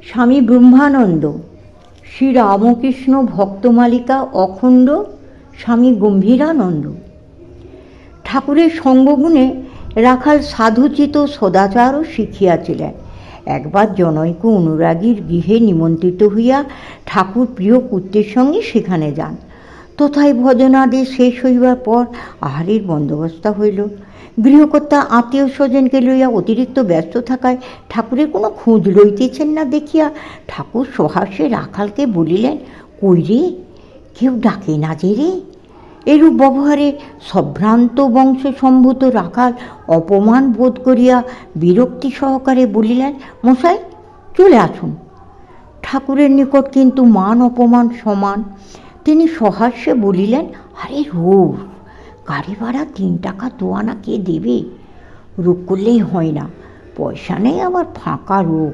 স্বামী ব্রহ্মানন্দ, শ্রী রামকৃষ্ণ ভক্তমালিকা অখণ্ড, স্বামী গম্ভীরানন্দ। ঠাকুরের সঙ্গগুণে রাখাল সাধুচিত সদাচারও শিখিয়াছিলেন। একবার জনৈক অনুরাগীর গৃহে নিমন্ত্রিত হইয়া ঠাকুর প্রিয় পুত্রের সঙ্গে সেখানে যান। তথায় ভজনাদি শেষ হইবার পর আহারের বন্দোবস্ত হইল। গৃহকর্তা আত্মীয় স্বজনকে লইয়া অতিরিক্ত ব্যস্ত থাকায় ঠাকুরের কোনো খোঁজ লইতেছেন না দেখিয়া ঠাকুর সহাস্যে রাখালকে বলিলেন, কই রে, কেউ ডাকে না যে রে? এরূপ ব্যবহারে সম্ভ্রান্ত বংশসম্ভূত রাখাল অপমান বোধ করিয়া বিরক্তি সহকারে বলিলেন, মশাই চলে আসুন। ঠাকুরের নিকট কিন্তু মান অপমান সমান। তিনি সহাস্যে বলিলেন, আরে রোগ, গাড়ি ভাড়া 3 টাকা 2 আনা কে দেবে? রোগ করলেই হয় না, পয়সা নেই আবার ফাঁকা রোগ,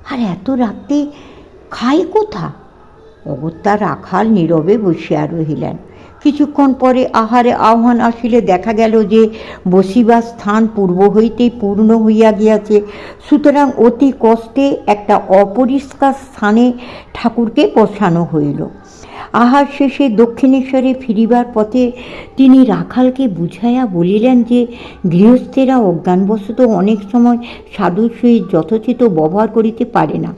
আর এত রাত্রে খাই কোথা? অগত্যা রাখাল নীরবে বসিয়া রহিলেন। কিছুক্ষণ পরে আহারে আহ্বান আসিলে দেখা গেল যে বসিবার স্থান পূর্ব হইতেই পূর্ণ হইয়া গিয়াছে। সুতরাং অতি কষ্টে একটা অপরিষ্কার স্থানে ঠাকুরকে বসানো হইল। আহার শেষে দক্ষিণেশ্বরে ফিরিবার পথে তিনি রাখালকে বুঝাইয়া বলিলেন যে গৃহস্থেরা অজ্ঞানবশত অনেক সময় সাধুর সহিত যথোচিত ব্যবহার করিতে পারে না।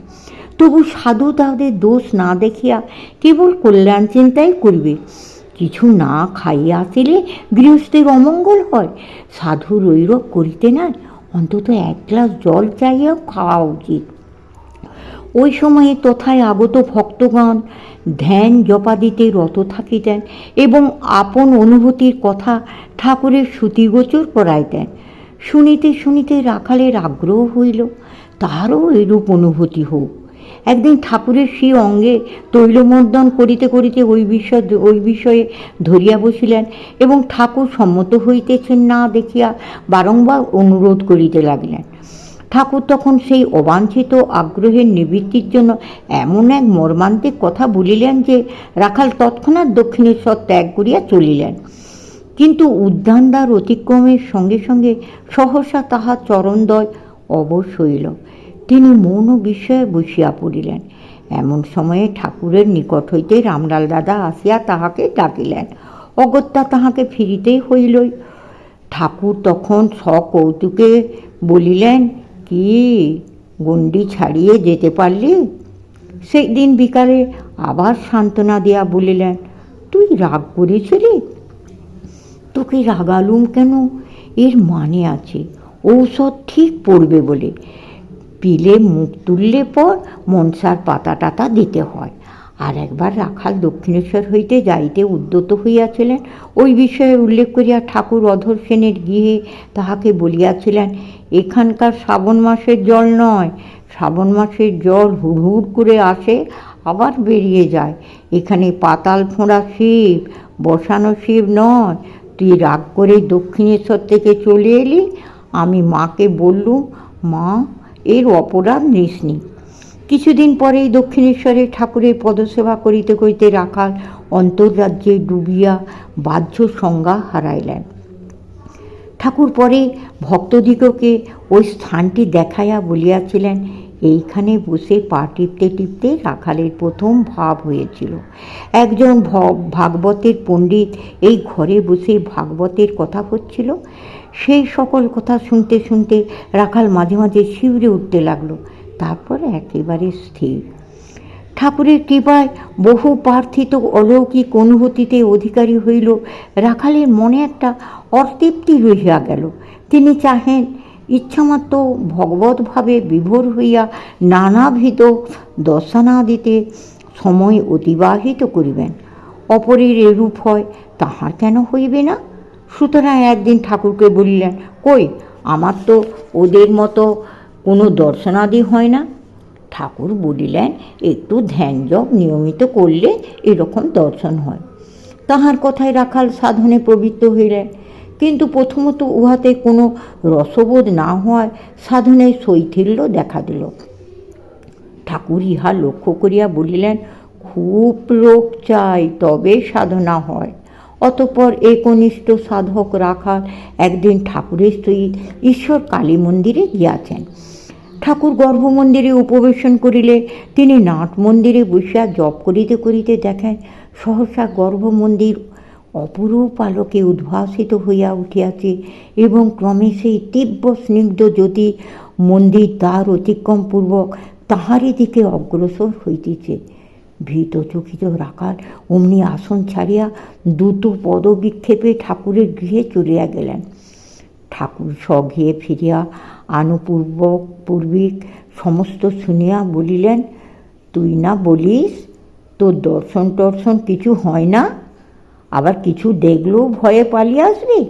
তবু সাধু তাহাদের দোষ না দেখিয়া কেবল কল্যাণ চিন্তাই করিবে। কিছু না খাইয়া আসিলে গৃহস্থের অমঙ্গল হয়। সাধুর ঐরূপ করিতে নাই, অন্তত 1 গ্লাস জল চাইয়াও খাওয়া উচিত। ওই সময়ে তথায় আগত ভক্তগণ ধ্যান জপাদিতে রত থাকিতেন এবং আপন অনুভূতির কথা ঠাকুরের শ্রুতিগোচর করাইতেন। শুনিতে শুনিতে রাখালের আগ্রহ হইল তাহারও এরূপ অনুভূতি হোক। একদিন ঠাকুরের সেই অঙ্গে তৈলমর্দন করিতে করিতে ওই বিষয়ে ধরিয়া বসিলেন এবং ঠাকুর সম্মত হইতেছেন না দেখিয়া বারংবার অনুরোধ করিতে লাগিলেন। ঠাকুর তখন সেই অবাঞ্ছিত আগ্রহের নিবৃত্তির জন্য এমন এক মর্মান্তিক কথা বলিলেন যে রাখাল তৎক্ষণাৎ দক্ষিণেশ্বর ত্যাগ করিয়া চলিলেন। কিন্তু উদ্যানদ্বার অতিক্রমের সঙ্গে সঙ্গে সহসা তাহার চরণদ্বয় অবশ হইল। তিনি মৌন বিস্ময়ে বসিয়া পড়িলেন। এমন সময়ে ঠাকুরের নিকট হইতে রামলাল দাদা আসিয়া তাহাকে ডাকিলেন। অগত্যা তাহাকে ফিরিতেই হইল। ঠাকুর তখন সকৌতুকে বলিলেন, কি গণ্ডি ছাড়িয়ে যেতে পারলি? সেই দিন বিকালে আবার সান্ত্বনা দিয়া বলিলেন, তুই রাগ করেছিলি? তোকে রাগালুম কেন? এর মানে আছে, ঔষধ ঠিক পড়বে বলে। পিলে মুখ তুললে পর মনসার পাতা টাতা দিতে হয়। আর একবার রাখাল দক্ষিণেশ্বর হইতে যাইতে উদ্যত হইয়াছিলেন। ওই বিষয়ে উল্লেখ করিয়া ঠাকুর অধর সেনের গৃহে তাহাকে বলিয়াছিলেন, এখানকার শ্রাবণ মাসের জল নয়, শ্রাবণ মাসের জল হুড় করে আসে আবার বেরিয়ে যায়। এখানে পাতাল ফোঁড়া শিব, বসানো শিব নয়। তুই রাগ করে দক্ষিণেশ্বর থেকে চলে এলি। আমি মাকে বললুম, মা এর অপরাধ নিসনি। কিছুদিন পরেই দক্ষিণেশ্বরে ঠাকুরের পদসেবা করিতে করিতে রাখাল অন্তর্রাজ্যে ডুবিয়া বাহ্য সংজ্ঞা হারাইলেন। ঠাকুর পরে ভক্তদিগকে ওই স্থানটি দেখাইয়া বলিয়াছিলেন, এইখানে বসে পা টিপতে টিপতে রাখালের প্রথম ভাব হয়েছিল। একজন ভাগবতের পণ্ডিত এই ঘরে বসে ভাগবতের কথা হচ্ছিল। সেই সকল কথা শুনতে শুনতে রাখাল মাঝে মাঝে শিউরে উঠতে লাগলো, তারপর একেবারে স্থির। ঠাকুরের কৃপায় বহু প্রার্থিত অলৌকিক অনুভূতিতে অধিকারী হইল। রাখালের মনে একটা অতৃপ্তি রহিয়া গেল। তিনি চাহেন ইচ্ছামাত্র ভগবতভাবে বিভোর হইয়া নানাবিধ দর্শনাদিতে সময় অতিবাহিত করিবেন। অপরের এরূপ হয়, তাহার কেন হইবে না? সুতরাং একদিন ঠাকুরকে বলিলেন, কই আমার তো ওদের মতো কোনো দর্শনাদি হয় না। ঠাকুর বলিলেন, একটু ধ্যান জপ নিয়মিত করলে এরকম দর্শন হয়। তাহার কথায় রাখাল সাধনে প্রবৃত্ত হইলেন, কিন্তু প্রথমত উহাতে কোনো রসবোধ না হওয়ায় সাধনের শৈথিল্য দেখা দিল। ঠাকুর ইহা লক্ষ্য করিয়া বলিলেন, খুব লোক চাই তবে সাধনা হয়। অতঃপর একনিষ্ঠ সাধক রাখাল একদিন ঠাকুরের সহিত ঈশ্বর কালী মন্দিরে গিয়াছেন। ঠাকুর গর্ভমন্দিরে উপবেশন করিলে তিনি নাট মন্দিরে বসিয়া জপ করিতে করিতে দেখেন সহসা গর্ভমন্দির অপরূপ আলোকে উদ্ভাসিত হইয়া উঠিয়াছে এবং ক্রমে সেই তীব্র স্নিগ্ধ জ্যোতি মন্দির দ্বার অতিক্রমপূর্বক তাহারই দিকে অগ্রসর হইতেছে। ভীত চকিত রাখাল অমনি আসন ছাড়িয়া দ্রুত পদবিক্ষেপে ঠাকুরের গৃহে চলিয়া গেলেন। ঠাকুর স্বগৃহে ফিরিয়া পূর্বিক সমস্ত শুনিয়া বলিলেন, তুই না বলিস তোর দর্শন টর্শন কিছু হয় না, আবার কিছু দেখলেও ভয়ে পালিয়ে আসবি,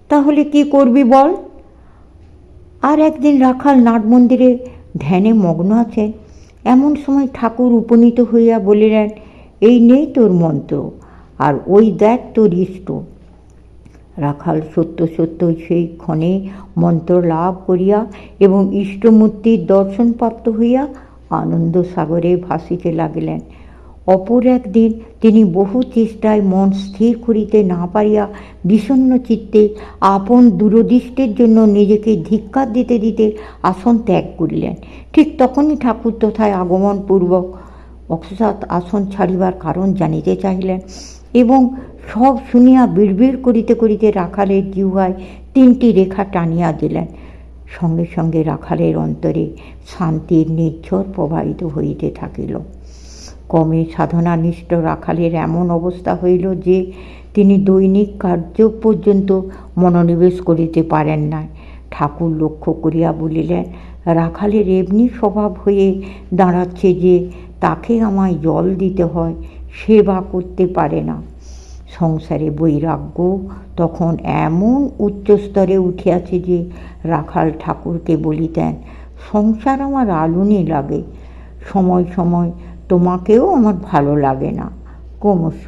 তাহলে কি করবি বল? আর একদিন রাখাল নাট মন্দিরে ধ্যানে মগ্ন আছেন, এমন সময় ঠাকুর উপনীত হইয়া বলিলেন, এই নেই তোর মন্ত্র, আর ওই দেখ তোর ইষ্ট। রাখাল সত্য সত্য সেই ক্ষণে মন্ত্র লাভ করিয়া এবং ইষ্টমূর্তির দর্শনপ্রাপ্ত হইয়া আনন্দ সাগরে ভাসিতে লাগিলেন। অপর একদিন তিনি বহু চেষ্টায় মন স্থির করিতে না পারিয়া বিষণ্ণ চিত্তে আপন দূরদৃষ্টির জন্য নিজেকে ধিক্কার দিতে দিতে আসন ত্যাগ করিলেন। ঠিক তখনই ঠাকুর তথায় আগমনপূর্বক অকস্মাৎ আসন ছাড়িবার কারণ জানিতে চাহিলেন এবং সব শুনিয়া বিড়বিড় করিতে করিতে রাখালের জিহ্বায় 3টি রেখা টানিয়া দিলেন। সঙ্গে সঙ্গে রাখালের অন্তরে শান্তির নির্ঝর প্রবাহিত হইতে থাকিল। ক্রমে সাধনানিষ্ঠ রাখালের এমন অবস্থা হইল যে তিনি দৈনিক কার্য পর্যন্ত মনোনিবেশ করিতে পারেন না। ঠাকুর লক্ষ্য করিয়া বলিলেন, রাখালের এমনি স্বভাব হয়ে দাঁড়াচ্ছে যে তাকে আমায় জল দিতে হয়, সেবা করতে পারে না। সংসারে বৈরাগ্য তখন এমন উচ্চস্তরে উঠিয়াছে যে রাখাল ঠাকুরকে বলিতেন, সংসার আমার আলুনি লাগে, সময় সময় তোমাকেও আমার ভালো লাগে না, ক্রমশ